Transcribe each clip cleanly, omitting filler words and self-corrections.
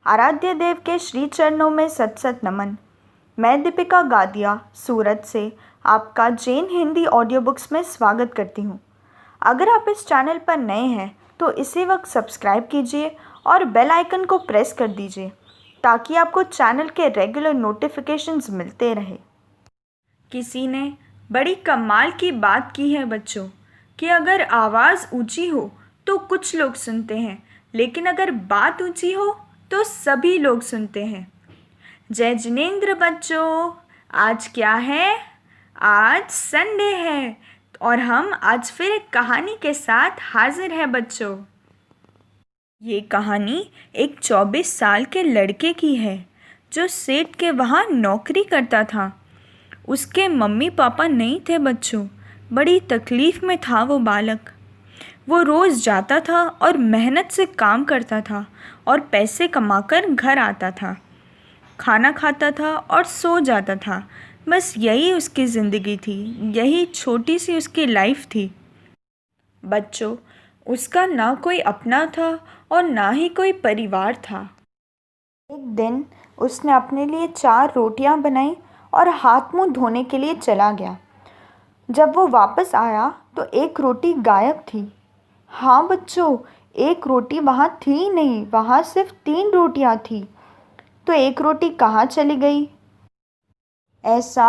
आराध्य देव के श्री चरणों में सत सत नमन। मैं दीपिका गादिया सूरत से आपका जैन हिंदी ऑडियो बुक्स में स्वागत करती हूँ। अगर आप इस चैनल पर नए हैं तो इसी वक्त सब्सक्राइब कीजिए और बेल आइकन को प्रेस कर दीजिए ताकि आपको चैनल के रेगुलर नोटिफिकेशंस मिलते रहे। किसी ने बड़ी कमाल की बात की है बच्चों कि अगर आवाज़ ऊंची हो तो कुछ लोग सुनते हैं, लेकिन अगर बात ऊंची हो तो सभी लोग सुनते हैं। जय जिनेंद्र बच्चों, आज क्या है? आज संडे है और हम आज फिर एक कहानी के साथ हाजिर हैं बच्चों। ये कहानी एक 24 साल के लड़के की है जो सेठ के वहाँ नौकरी करता था। उसके मम्मी पापा नहीं थे बच्चों। बड़ी तकलीफ़ में था वो बालक। वो रोज़ जाता था और मेहनत से काम करता था और पैसे कमाकर घर आता था, खाना खाता था और सो जाता था। बस यही उसकी ज़िंदगी थी, यही छोटी सी उसकी लाइफ थी। बच्चों, उसका ना कोई अपना था और ना ही कोई परिवार था। एक दिन उसने अपने लिए 4 रोटियां बनाई और हाथ मुंह धोने के लिए चला गया। जब वो वापस आया तो एक रोटी गायब थी। हाँ बच्चों, एक रोटी वहाँ थी नहीं, वहाँ सिर्फ 3 रोटियाँ थी। तो एक रोटी कहाँ चली गई? ऐसा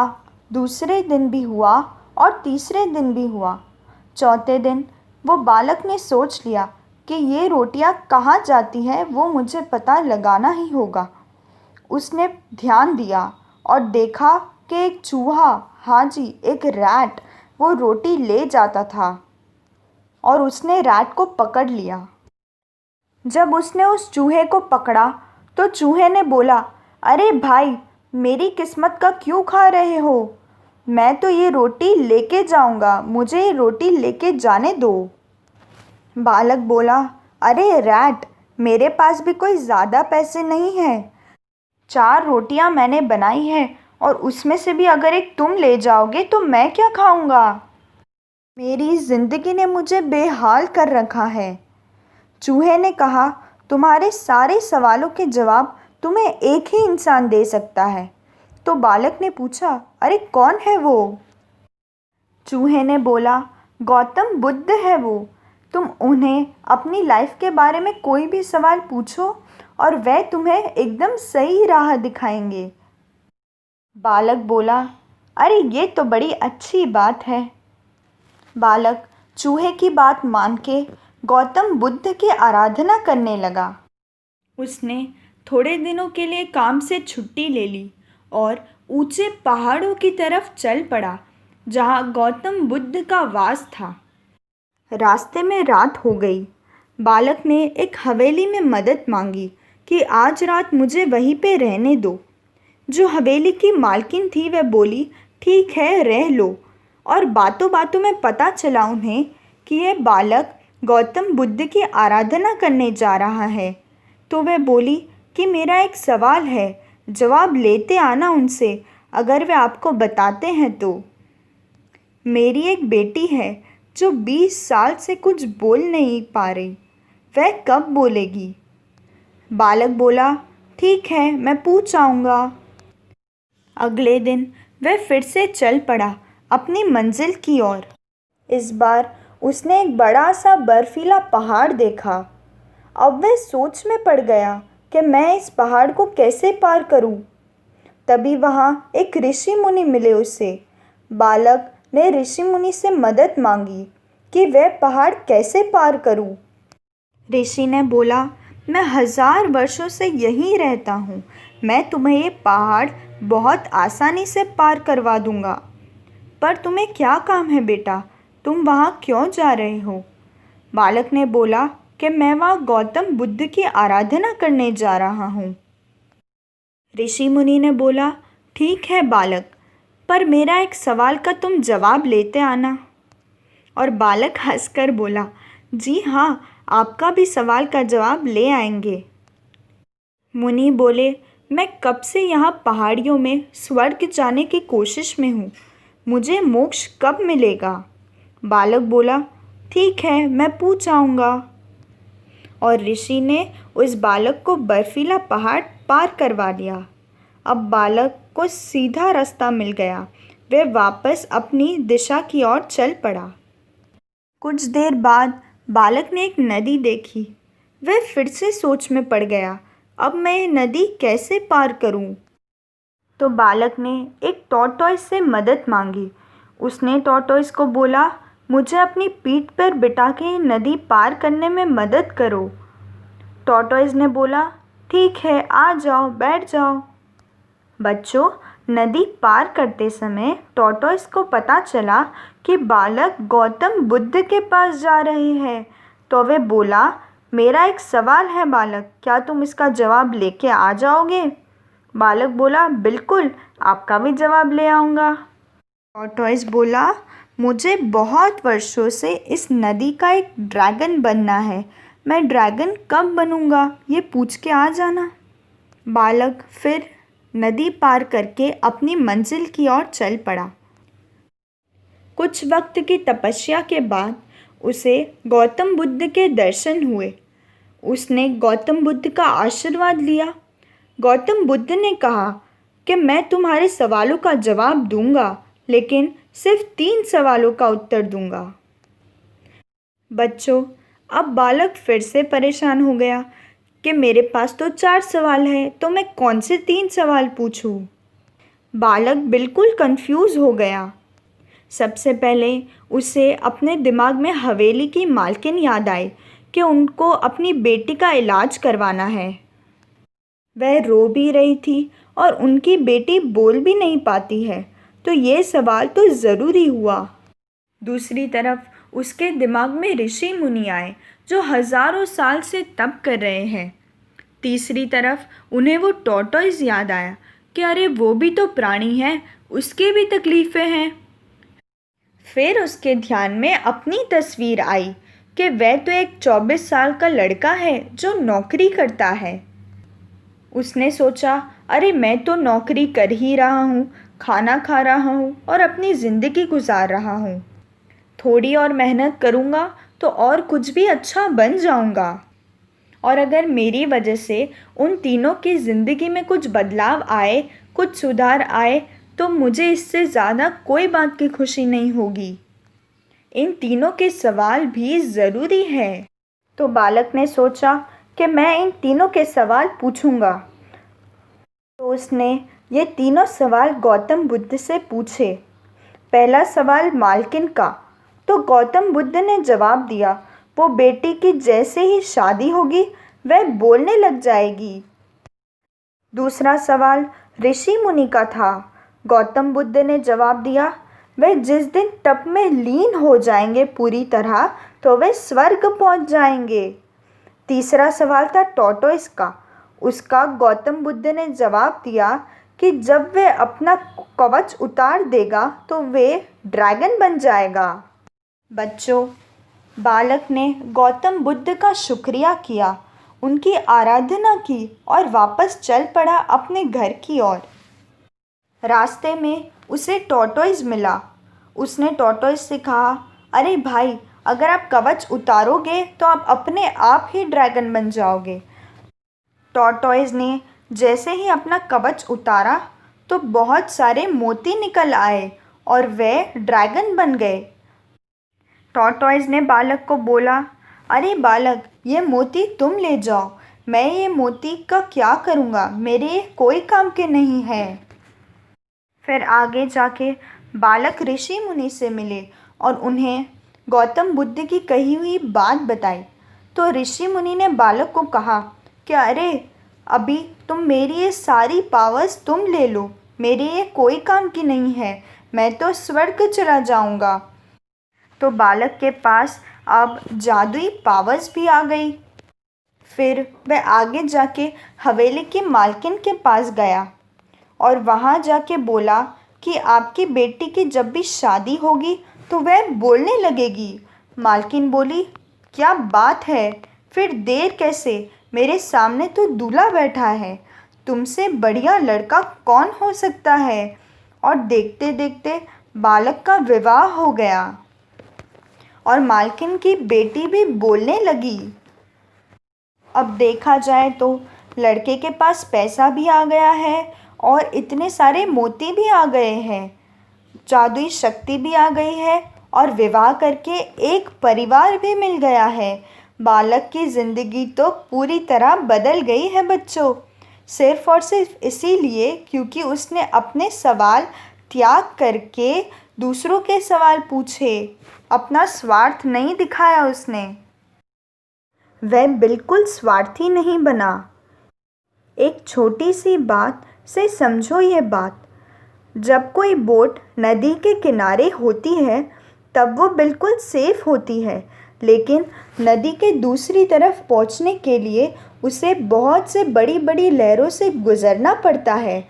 दूसरे दिन भी हुआ और तीसरे दिन भी हुआ। चौथे दिन वो बालक ने सोच लिया कि ये रोटियाँ कहाँ जाती हैं वो मुझे पता लगाना ही होगा। उसने ध्यान दिया और देखा कि एक चूहा, हाँ जी एक रैट, वो रोटी ले जाता था और उसने रैट को पकड़ लिया। जब उसने उस चूहे को पकड़ा तो चूहे ने बोला, अरे भाई, मेरी किस्मत का क्यों खा रहे हो? मैं तो ये रोटी लेके जाऊंगा, मुझे ये रोटी लेके जाने दो। बालक बोला, अरे रैट, मेरे पास भी कोई ज़्यादा पैसे नहीं हैं। 4 रोटियां मैंने बनाई हैं और उसमें से भी अगर एक तुम ले जाओगे तो मैं क्या खाऊंगा? मेरी ज़िंदगी ने मुझे बेहाल कर रखा है। चूहे ने कहा, तुम्हारे सारे सवालों के जवाब तुम्हें एक ही इंसान दे सकता है। तो बालक ने पूछा, अरे कौन है वो? चूहे ने बोला, गौतम बुद्ध है वो। तुम उन्हें अपनी लाइफ के बारे में कोई भी सवाल पूछो और वह तुम्हें एकदम सही राह दिखाएंगे। बालक बोला, अरे ये तो बड़ी अच्छी बात है। बालक चूहे की बात मान के गौतम बुद्ध की आराधना करने लगा। उसने थोड़े दिनों के लिए काम से छुट्टी ले ली और ऊंचे पहाड़ों की तरफ चल पड़ा जहाँ गौतम बुद्ध का वास था। रास्ते में रात हो गई। बालक ने एक हवेली में मदद मांगी कि आज रात मुझे वहीं पे रहने दो। जो हवेली की मालकिन थी वह बोली, ठीक है रह लो। और बातों बातों में पता चला उन्हें कि यह बालक गौतम बुद्ध की आराधना करने जा रहा है। तो वह बोली कि मेरा एक सवाल है, जवाब लेते आना उनसे, अगर वे आपको बताते हैं तो। मेरी एक बेटी है जो 20 साल से कुछ बोल नहीं पा रही, वह कब बोलेगी? बालक बोला, ठीक है मैं पूछ आऊँगा। अगले दिन वह फिर से चल पड़ा अपनी मंजिल की ओर। इस बार उसने एक बड़ा सा बर्फीला पहाड़ देखा। अब वह सोच में पड़ गया कि मैं इस पहाड़ को कैसे पार करूं। तभी वहाँ एक ऋषि मुनि मिले उसे। बालक ने ऋषि मुनि से मदद मांगी कि वह पहाड़ कैसे पार करूं। ऋषि ने बोला, मैं 1000 वर्षों से यहीं रहता हूँ, मैं तुम्हें ये पहाड़ बहुत आसानी से पार करवा दूंगा। पर तुम्हें क्या काम है बेटा, तुम वहाँ क्यों जा रहे हो? बालक ने बोला कि मैं वहाँ गौतम बुद्ध की आराधना करने जा रहा हूँ। ऋषि मुनि ने बोला, ठीक है बालक, पर मेरा एक सवाल का तुम जवाब लेते आना। और बालक हंसकर बोला, जी हाँ, आपका भी सवाल का जवाब ले आएंगे। मुनि बोले, मैं कब से यहाँ पहाड़ियों में स्वर्ग जाने की कोशिश में हूँ, मुझे मोक्ष कब मिलेगा? बालक बोला, ठीक है मैं पूछ आऊँगा। और ऋषि ने उस बालक को बर्फीला पहाड़ पार करवा दिया। अब बालक को सीधा रास्ता मिल गया। वह वापस अपनी दिशा की ओर चल पड़ा। कुछ देर बाद बालक ने एक नदी देखी। वह फिर से सोच में पड़ गया, अब मैं ये नदी कैसे पार करूं? तो बालक ने एक टॉर्टोइस से मदद मांगी। उसने टॉर्टोइस को बोला, मुझे अपनी पीठ पर बिठा के ये नदी पार करने में मदद करो। टॉर्टोइस ने बोला, ठीक है, आ जाओ, बैठ जाओ। बच्चों, नदी पार करते समय टॉर्टोइस को पता चला कि बालक गौतम बुद्ध के पास जा रहे हैं। तो वह बोला, मेरा एक सवाल है बालक, क्या तुम इसका जवाब लेके आ जाओगे? बालक बोला, बिल्कुल, आपका भी जवाब ले आऊँगा। टॉर्टोइस बोला, मुझे बहुत वर्षों से इस नदी का एक ड्रैगन बनना है। मैं ड्रैगन कब बनूंगा ये पूछ के आ जाना। बालक फिर नदी पार करके अपनी मंजिल की ओर चल पड़ा। कुछ वक्त की तपस्या के बाद उसे गौतम बुद्ध के दर्शन हुए। उसने गौतम बुद्ध का आशीर्वाद लिया। गौतम बुद्ध ने कहा कि मैं तुम्हारे सवालों का जवाब दूंगा, लेकिन सिर्फ 3 सवालों का उत्तर दूंगा। बच्चों, अब बालक फिर से परेशान हो गया कि मेरे पास तो 4 सवाल हैं, तो मैं कौन से 3 सवाल पूछूं? बालक बिल्कुल कंफ्यूज हो गया। सबसे पहले उसे अपने दिमाग में हवेली की मालकिन याद आई कि उनको अपनी बेटी का इलाज करवाना है। वह रो भी रही थी और उनकी बेटी बोल भी नहीं पाती है, तो ये सवाल तो ज़रूरी हुआ। दूसरी तरफ उसके दिमाग में ऋषि मुनि आए जो हज़ारों साल से तप कर रहे हैं। तीसरी तरफ उन्हें वो टॉर्टोइस याद आया कि अरे वो भी तो प्राणी है, उसकी भी तकलीफ़ें हैं। फिर उसके ध्यान में अपनी तस्वीर आई कि वह तो एक 24 साल का लड़का है जो नौकरी करता है। उसने सोचा, अरे मैं तो नौकरी कर ही रहा हूँ, खाना खा रहा हूँ और अपनी ज़िंदगी गुजार रहा हूँ। थोड़ी और मेहनत करूँगा तो और कुछ भी अच्छा बन जाऊँगा। और अगर मेरी वजह से उन तीनों की ज़िंदगी में कुछ बदलाव आए, कुछ सुधार आए, तो मुझे इससे ज़्यादा कोई बात की खुशी नहीं होगी। इन तीनों के सवाल भी ज़रूरी है। तो बालक ने सोचा कि मैं इन तीनों के सवाल पूछूंगा। तो उसने ये तीनों सवाल गौतम बुद्ध से पूछे। पहला सवाल मालकिन का, तो गौतम बुद्ध ने जवाब दिया, वो बेटी की जैसे ही शादी होगी वह बोलने लग जाएगी। दूसरा सवाल ऋषि मुनि का था। गौतम बुद्ध ने जवाब दिया, वह जिस दिन तप में लीन हो जाएंगे पूरी तरह, तो वे स्वर्ग पहुंच जाएंगे। तीसरा सवाल था टॉर्टोइस का। उसका गौतम बुद्ध ने जवाब दिया कि जब वह अपना कवच उतार देगा तो वे ड्रैगन बन जाएगा। बच्चों, बालक ने गौतम बुद्ध का शुक्रिया किया, उनकी आराधना की और वापस चल पड़ा अपने घर की ओर। रास्ते में उसे टॉर्टोइस मिला। उसने टॉर्टोइस से कहा, अरे भाई, अगर आप कवच उतारोगे तो आप अपने आप ही ड्रैगन बन जाओगे। टॉर्टोइस ने जैसे ही अपना कवच उतारा तो बहुत सारे मोती निकल आए और वे ड्रैगन बन गए। टॉर्टोइस ने बालक को बोला, अरे बालक, ये मोती तुम ले जाओ, मैं ये मोती का क्या करूँगा, मेरे कोई काम के नहीं है। फिर आगे जाके बालक ऋषि मुनि से मिले और उन्हें गौतम बुद्ध की कही हुई बात बताई। तो ऋषि मुनि ने बालक को कहा कि अरे, अभी तुम मेरी ये सारी पावर्स तुम ले लो, मेरे ये कोई काम की नहीं है, मैं तो स्वर्ग चला जाऊंगा। तो बालक के पास अब जादुई पावर्स भी आ गई। फिर वह आगे जाके हवेली की मालकिन के पास गया और वहाँ जाके बोला कि आपकी बेटी की जब भी शादी होगी तो वह बोलने लगेगी। मालकिन बोली, क्या बात है, फिर देर कैसे, मेरे सामने तो दूल्हा बैठा है, तुमसे बढ़िया लड़का कौन हो सकता है। और देखते देखते बालक का विवाह हो गया और मालकिन की बेटी भी बोलने लगी। अब देखा जाए तो लड़के के पास पैसा भी आ गया है और इतने सारे मोती भी आ गए हैं, जादुई शक्ति भी आ गई है और विवाह करके एक परिवार भी मिल गया है। बालक की ज़िंदगी तो पूरी तरह बदल गई है बच्चों, सिर्फ़ और सिर्फ इसीलिए क्योंकि उसने अपने सवाल त्याग करके दूसरों के सवाल पूछे, अपना स्वार्थ नहीं दिखाया उसने। वह बिल्कुल स्वार्थी नहीं बना। एक छोटी सी बात से समझो ये बात, जब कोई बोट नदी के किनारे होती है तब वो बिल्कुल सेफ होती है, लेकिन नदी के दूसरी तरफ पहुंचने के लिए उसे बहुत से बड़ी बड़ी लहरों से गुज़रना पड़ता है।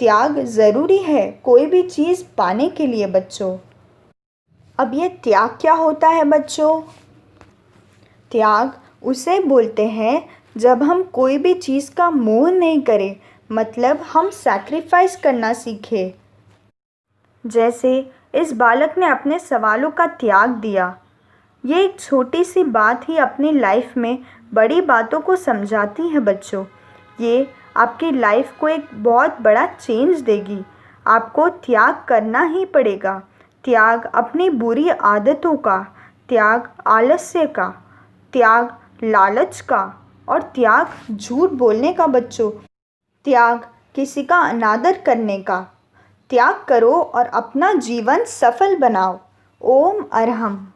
त्याग ज़रूरी है कोई भी चीज़ पाने के लिए बच्चों। अब ये त्याग क्या होता है बच्चों? त्याग उसे बोलते हैं जब हम कोई भी चीज़ का मोह नहीं करें, मतलब हम सैक्रिफाइस करना सीखें। जैसे इस बालक ने अपने सवालों का त्याग दिया। ये एक छोटी सी बात ही अपनी लाइफ में बड़ी बातों को समझाती है बच्चों। ये आपकी लाइफ को एक बहुत बड़ा चेंज देगी। आपको त्याग करना ही पड़ेगा। त्याग अपनी बुरी आदतों का, त्याग आलस्य का, त्याग लालच का और त्याग झूठ बोलने का बच्चों। त्याग किसी का अनादर करने का। त्याग करो और अपना जीवन सफल बनाओ। ओम अरहम।